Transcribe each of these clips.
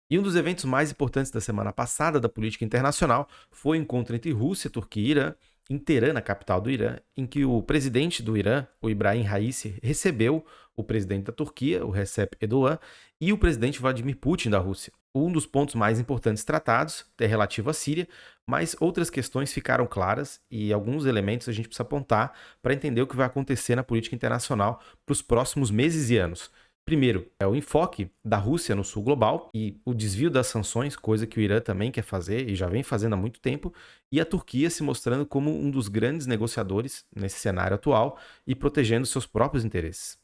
E um dos eventos mais importantes da semana passada da política internacional foi o encontro entre Rússia, Turquia e Irã, em Teherã, na capital do Irã, em que o presidente do Irã, o Ibrahim Raisi, recebeu o presidente da Turquia, o Recep Erdogan, e o presidente Vladimir Putin da Rússia. Um dos pontos mais importantes tratados é relativo à Síria, mas outras questões ficaram claras e alguns elementos a gente precisa apontar para entender o que vai acontecer na política internacional para os próximos meses e anos. Primeiro, é o enfoque da Rússia no sul global e o desvio das sanções, coisa que o Irã também quer fazer e já vem fazendo há muito tempo, e a Turquia se mostrando como um dos grandes negociadores nesse cenário atual e protegendo seus próprios interesses.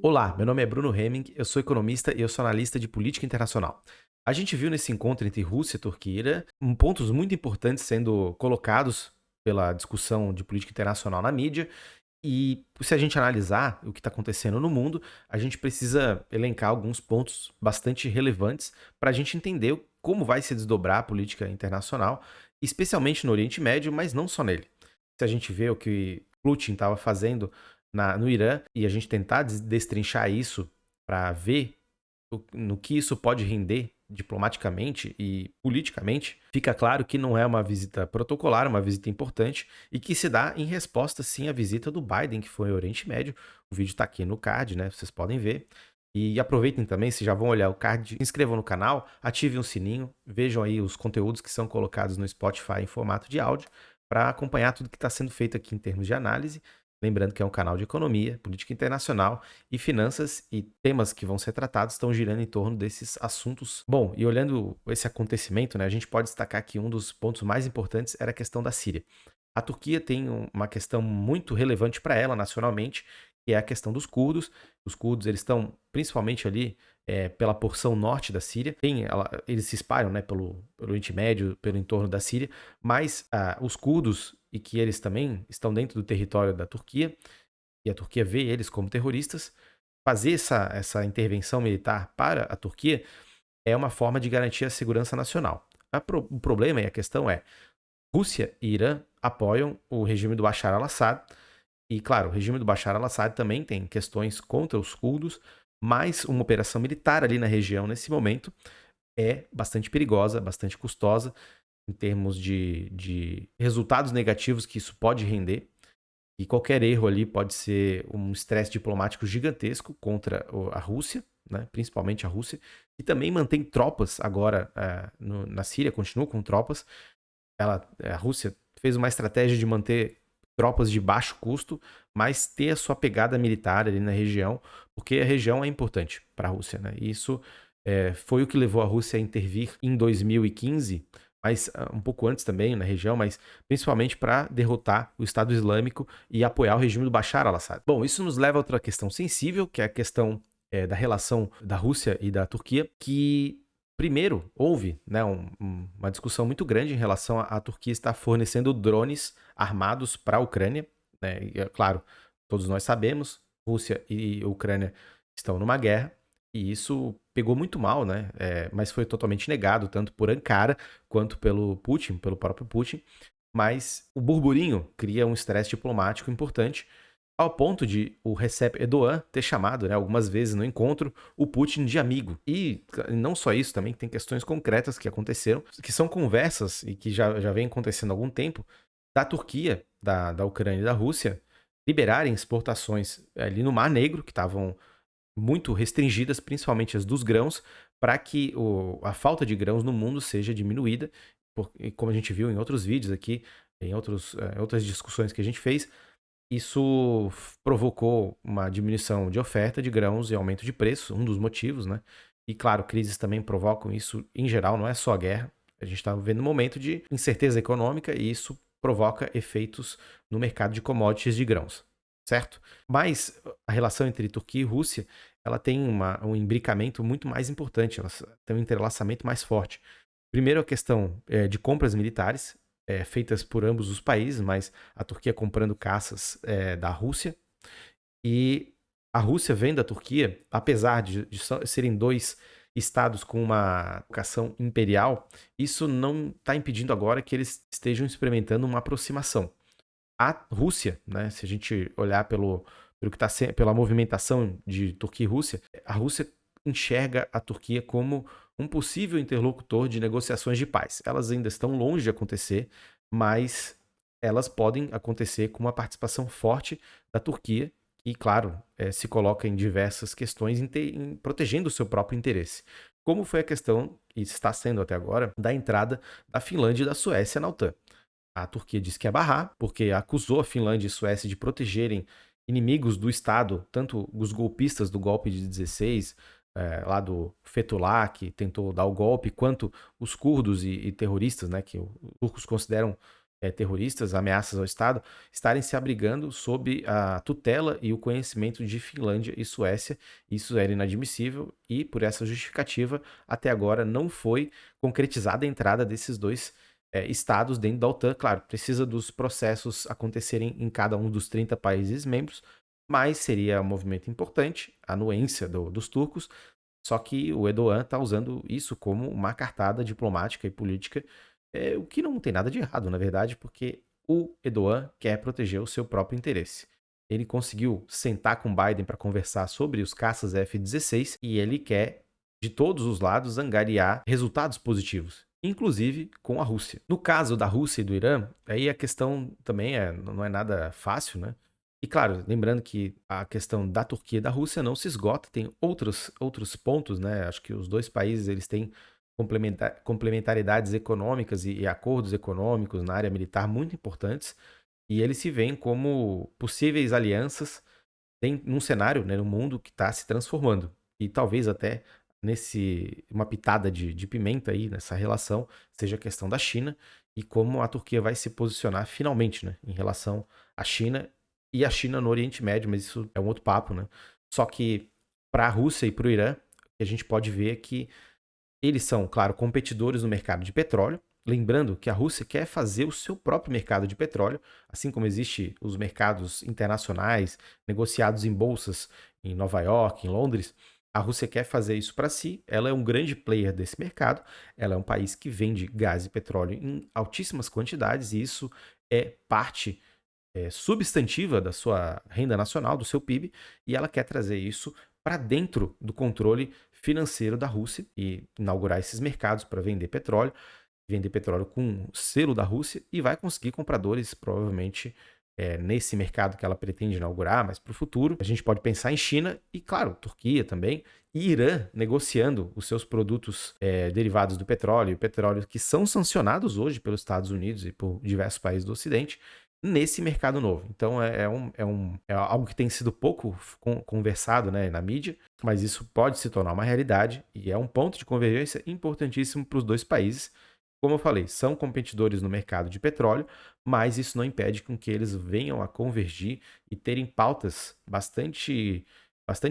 Olá, meu nome é Bruno Hemming, eu sou economista e eu sou analista de política internacional. A gente viu nesse encontro entre Rússia, Turquia e Irã pontos muito importantes sendo colocados pela discussão de política internacional na mídia. E se a gente analisar o que está acontecendo no mundo, a gente precisa elencar alguns pontos bastante relevantes para a gente entender como vai se desdobrar a política internacional, especialmente no Oriente Médio, mas não só nele. Se a gente vê o que Putin estava fazendo no Irã e a gente tentar destrinchar isso para ver no que isso pode render diplomaticamente e politicamente, fica claro que não é uma visita protocolar, uma visita importante e que se dá em resposta sim à visita do Biden, que foi ao Oriente Médio. O vídeo está aqui no card, né? Vocês podem ver. E aproveitem também, se já vão olhar o card, se inscrevam no canal, ativem o sininho, vejam aí os conteúdos que são colocados no Spotify em formato de áudio para acompanhar tudo que está sendo feito aqui em termos de análise. Lembrando que é um canal de economia, política internacional e finanças, e temas que vão ser tratados estão girando em torno desses assuntos. Bom, e olhando esse acontecimento, né, a gente pode destacar que um dos pontos mais importantes era a questão da Síria. A Turquia tem uma questão muito relevante para ela nacionalmente, que é a questão dos curdos. Os curdos eles estão principalmente ali pela porção norte da Síria. Eles se espalham, né, pelo Oriente Médio, pelo entorno da Síria, mas os curdos, e que eles também estão dentro do território da Turquia, e a Turquia vê eles como terroristas, fazer essa intervenção militar para a Turquia é uma forma de garantir a segurança nacional. O problema e a questão é: Rússia e Irã apoiam o regime do Bashar al-Assad, e claro, o regime do Bashar al-Assad também tem questões contra os curdos, mas uma operação militar ali na região nesse momento é bastante perigosa, bastante custosa, em termos de resultados negativos que isso pode render. E qualquer erro ali pode ser um estresse diplomático gigantesco contra a Rússia, né, principalmente a Rússia, que também mantém tropas agora na Síria, continua com tropas. A Rússia fez uma estratégia de manter tropas de baixo custo, mas ter a sua pegada militar ali na região, porque a região é importante para a Rússia, né? E isso foi o que levou a Rússia a intervir em 2015, mas um pouco antes também na região, mas principalmente para derrotar o Estado Islâmico e apoiar o regime do Bashar al-Assad. Bom, isso nos leva a outra questão sensível, que é a questão da relação da Rússia e da Turquia, que primeiro, houve, né, uma discussão muito grande em relação à Turquia estar fornecendo drones armados para a Ucrânia, né? E, é claro, todos nós sabemos, Rússia e Ucrânia estão numa guerra, e isso pegou muito mal, né? Mas foi totalmente negado, tanto por Ankara quanto pelo Putin, pelo próprio Putin. Mas o burburinho cria um estresse diplomático importante, ao ponto de o Recep Erdogan ter chamado, né, algumas vezes no encontro, o Putin de amigo. E não só isso, também tem questões concretas que aconteceram, que são conversas e que já vem acontecendo há algum tempo, da Turquia, da Ucrânia e da Rússia liberarem exportações ali no Mar Negro, que estavam muito restringidas, principalmente as dos grãos, para que a falta de grãos no mundo seja diminuída. E como a gente viu em outros vídeos aqui, em outras discussões que a gente fez, isso provocou uma diminuição de oferta de grãos e aumento de preço, um dos motivos, né? E claro, crises também provocam isso em geral, não é só a guerra. A gente está vivendo um momento de incerteza econômica e isso provoca efeitos no mercado de commodities de grãos, certo? Mas a relação entre Turquia e Rússia, ela tem um imbricamento muito mais importante, ela tem um entrelaçamento mais forte. Primeiro, a questão de compras militares, feitas por ambos os países, mas a Turquia comprando caças da Rússia. E a Rússia vendo a Turquia, apesar de serem dois estados com uma vocação imperial, isso não está impedindo agora que eles estejam experimentando uma aproximação. A Rússia, né, se a gente olhar pela movimentação de Turquia e Rússia, a Rússia enxerga a Turquia como um possível interlocutor de negociações de paz. Elas ainda estão longe de acontecer, mas elas podem acontecer com uma participação forte da Turquia e, claro, se coloca em diversas questões em protegendo o seu próprio interesse. Como foi a questão, e está sendo até agora, da entrada da Finlândia e da Suécia na OTAN. A Turquia disse que ia barrar, porque acusou a Finlândia e a Suécia de protegerem inimigos do Estado, tanto os golpistas do golpe de 16, lá do Fethullah, que tentou dar o golpe, quanto os curdos e terroristas, né, que os turcos consideram terroristas, ameaças ao Estado, estarem se abrigando sob a tutela e o conhecimento de Finlândia e Suécia. Isso era inadmissível e, por essa justificativa, até agora não foi concretizada a entrada desses dois estados dentro da OTAN. Claro, precisa dos processos acontecerem em cada um dos 30 países membros, mas seria um movimento importante, a anuência dos turcos, só que o Erdogan está usando isso como uma cartada diplomática e política, o que não tem nada de errado, na verdade, porque o Erdogan quer proteger o seu próprio interesse. Ele conseguiu sentar com Biden para conversar sobre os caças F-16 e ele quer, de todos os lados, angariar resultados positivos, inclusive com a Rússia. No caso da Rússia e do Irã, aí a questão também não é nada fácil, né? E claro, lembrando que a questão da Turquia e da Rússia não se esgota, tem outros pontos, né? Acho que os dois países eles têm complementaridades econômicas e acordos econômicos na área militar muito importantes, e eles se veem como possíveis alianças num cenário, né, no mundo que está se transformando. E talvez até uma pitada de pimenta aí nessa relação seja a questão da China e como a Turquia vai se posicionar finalmente, né, em relação à China e a China no Oriente Médio, mas isso é um outro papo, né? Só que para a Rússia e para o Irã, a gente pode ver que eles são, claro, competidores no mercado de petróleo. Lembrando que a Rússia quer fazer o seu próprio mercado de petróleo, assim como existe os mercados internacionais negociados em bolsas em Nova York, em Londres. A Rússia quer fazer isso para si. Ela é um grande player desse mercado. Ela é um país que vende gás e petróleo em altíssimas quantidades e isso é parte substantiva da sua renda nacional, do seu PIB, e ela quer trazer isso para dentro do controle financeiro da Rússia e inaugurar esses mercados para vender petróleo com selo da Rússia e vai conseguir compradores provavelmente nesse mercado que ela pretende inaugurar, mas para o futuro a gente pode pensar em China e, claro, Turquia também, e Irã negociando os seus produtos derivados do petróleo, e petróleo que são sancionados hoje pelos Estados Unidos e por diversos países do Ocidente, nesse mercado novo. Então é algo que tem sido pouco conversado, né, na mídia, mas isso pode se tornar uma realidade e é um ponto de convergência importantíssimo para os dois países. Como eu falei, são competidores no mercado de petróleo, mas isso não impede com que eles venham a convergir e terem pautas bastante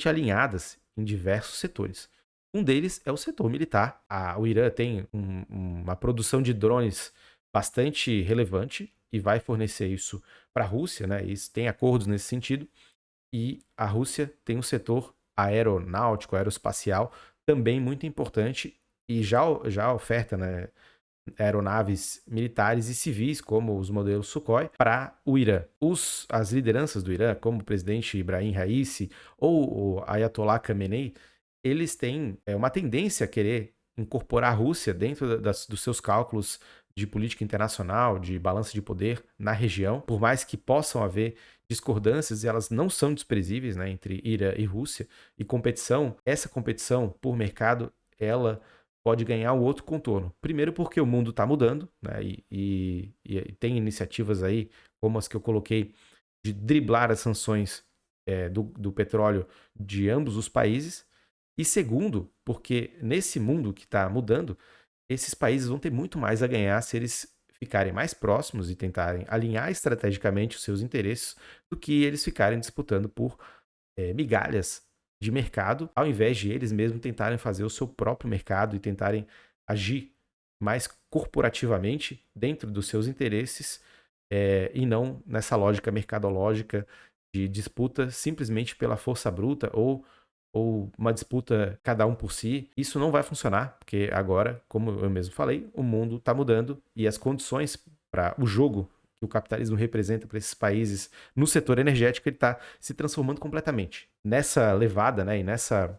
alinhadas em diversos setores. Um deles é o setor militar. O Irã tem uma produção de drones bastante relevante e vai fornecer isso para a Rússia, né? Isso tem acordos nesse sentido. E a Rússia tem um setor aeronáutico, aeroespacial também muito importante e já oferta, né, aeronaves militares e civis, como os modelos Sukhoi, para o Irã. As lideranças do Irã, como o presidente Ibrahim Raisi ou o Ayatollah Khamenei, eles têm uma tendência a querer incorporar a Rússia dentro dos seus cálculos de política internacional, de balança de poder na região, por mais que possam haver discordâncias, elas não são desprezíveis, né, entre Irã e Rússia, e essa competição por mercado, ela pode ganhar um outro contorno. Primeiro porque o mundo está mudando, né, e tem iniciativas aí, como as que eu coloquei, de driblar as sanções do petróleo de ambos os países. E segundo, porque nesse mundo que está mudando, esses países vão ter muito mais a ganhar se eles ficarem mais próximos e tentarem alinhar estrategicamente os seus interesses do que eles ficarem disputando por migalhas de mercado, ao invés de eles mesmos tentarem fazer o seu próprio mercado e tentarem agir mais corporativamente dentro dos seus interesses e não nessa lógica mercadológica de disputa simplesmente pela força bruta ou uma disputa cada um por si. Isso não vai funcionar, porque agora, como eu mesmo falei, o mundo está mudando e as condições para o jogo que o capitalismo representa para esses países no setor energético, ele está se transformando completamente. Nessa levada, né, e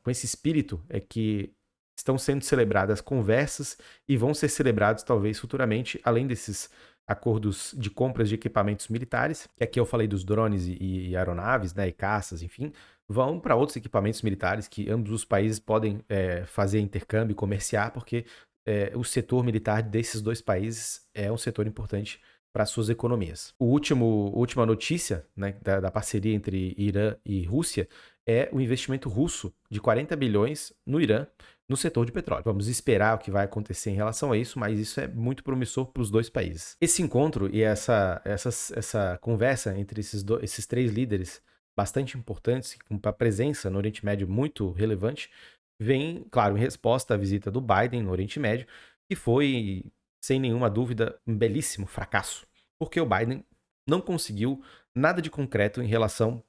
com esse espírito é que estão sendo celebradas conversas e vão ser celebrados talvez futuramente, além desses acordos de compras de equipamentos militares, que aqui eu falei dos drones e aeronaves, né, e caças, enfim, vão para outros equipamentos militares que ambos os países podem fazer intercâmbio, comerciar, porque o setor militar desses dois países é um setor importante para suas economias. Última notícia, né, da parceria entre Irã e Rússia é o investimento russo de 40 bilhões no Irã, no setor de petróleo. Vamos esperar o que vai acontecer em relação a isso, mas isso é muito promissor para os dois países. Esse encontro e essa conversa entre esses três líderes bastante importantes, com uma presença no Oriente Médio muito relevante, vem, claro, em resposta à visita do Biden no Oriente Médio, que foi, sem nenhuma dúvida, um belíssimo fracasso, porque o Biden não conseguiu nada de concreto em relação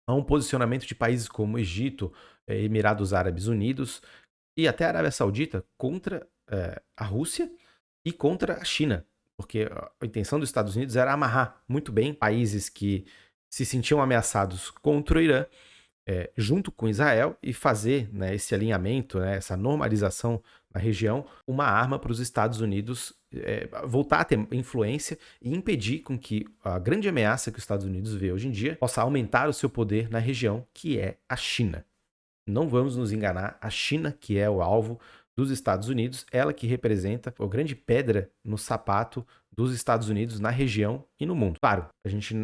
a um posicionamento de países como Egito, Emirados Árabes Unidos e até a Arábia Saudita contra a Rússia e contra a China, porque a intenção dos Estados Unidos era amarrar muito bem países que se sentiam ameaçados contra o Irã, junto com Israel, e fazer, né, esse alinhamento, né, essa normalização na região, uma arma para os Estados Unidos voltar a ter influência e impedir com que a grande ameaça que os Estados Unidos vê hoje em dia possa aumentar o seu poder na região, que é a China. Não vamos nos enganar, a China, que é o alvo dos Estados Unidos, ela que representa a grande pedra no sapato dos Estados Unidos na região e no mundo. Claro, a gente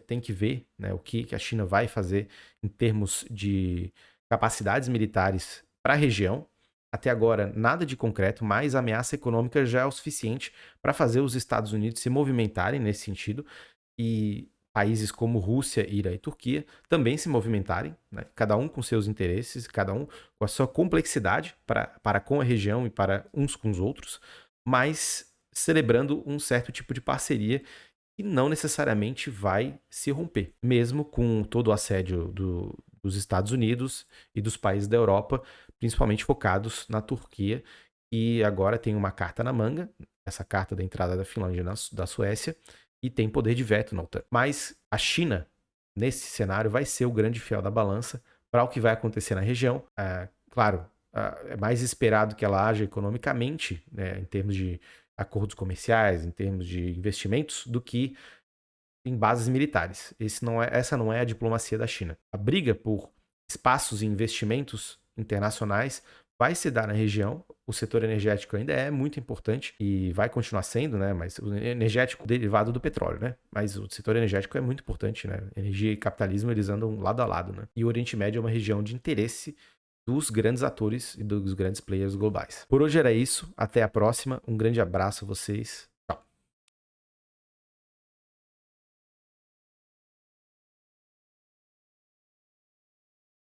tem que ver, né, o que a China vai fazer em termos de capacidades militares para a região. Até agora, nada de concreto, mas a ameaça econômica já é o suficiente para fazer os Estados Unidos se movimentarem nesse sentido e países como Rússia, Irã e Turquia também se movimentarem, né? Cada um com seus interesses, cada um com a sua complexidade para com a região e para uns com os outros, mas celebrando um certo tipo de parceria que não necessariamente vai se romper, mesmo com todo o assédio dos Estados Unidos e dos países da Europa, principalmente focados na Turquia, e agora tem uma carta na manga, essa carta da entrada da Finlândia da Suécia, e tem poder de veto na OTAN. Mas a China, nesse cenário, vai ser o grande fiel da balança para o que vai acontecer na região. Claro, é mais esperado que ela haja economicamente, né, em termos de acordos comerciais, em termos de investimentos, do que em bases militares. Essa não é a diplomacia da China. A briga por espaços e investimentos internacionais vai se dar na região. O setor energético ainda é muito importante e vai continuar sendo, né? Mas o energético derivado do petróleo, né? Mas o setor energético é muito importante, né? Energia e capitalismo, eles andam lado a lado, né? E o Oriente Médio é uma região de interesse dos grandes atores e dos grandes players globais. Por hoje era isso. Até a próxima. Um grande abraço a vocês.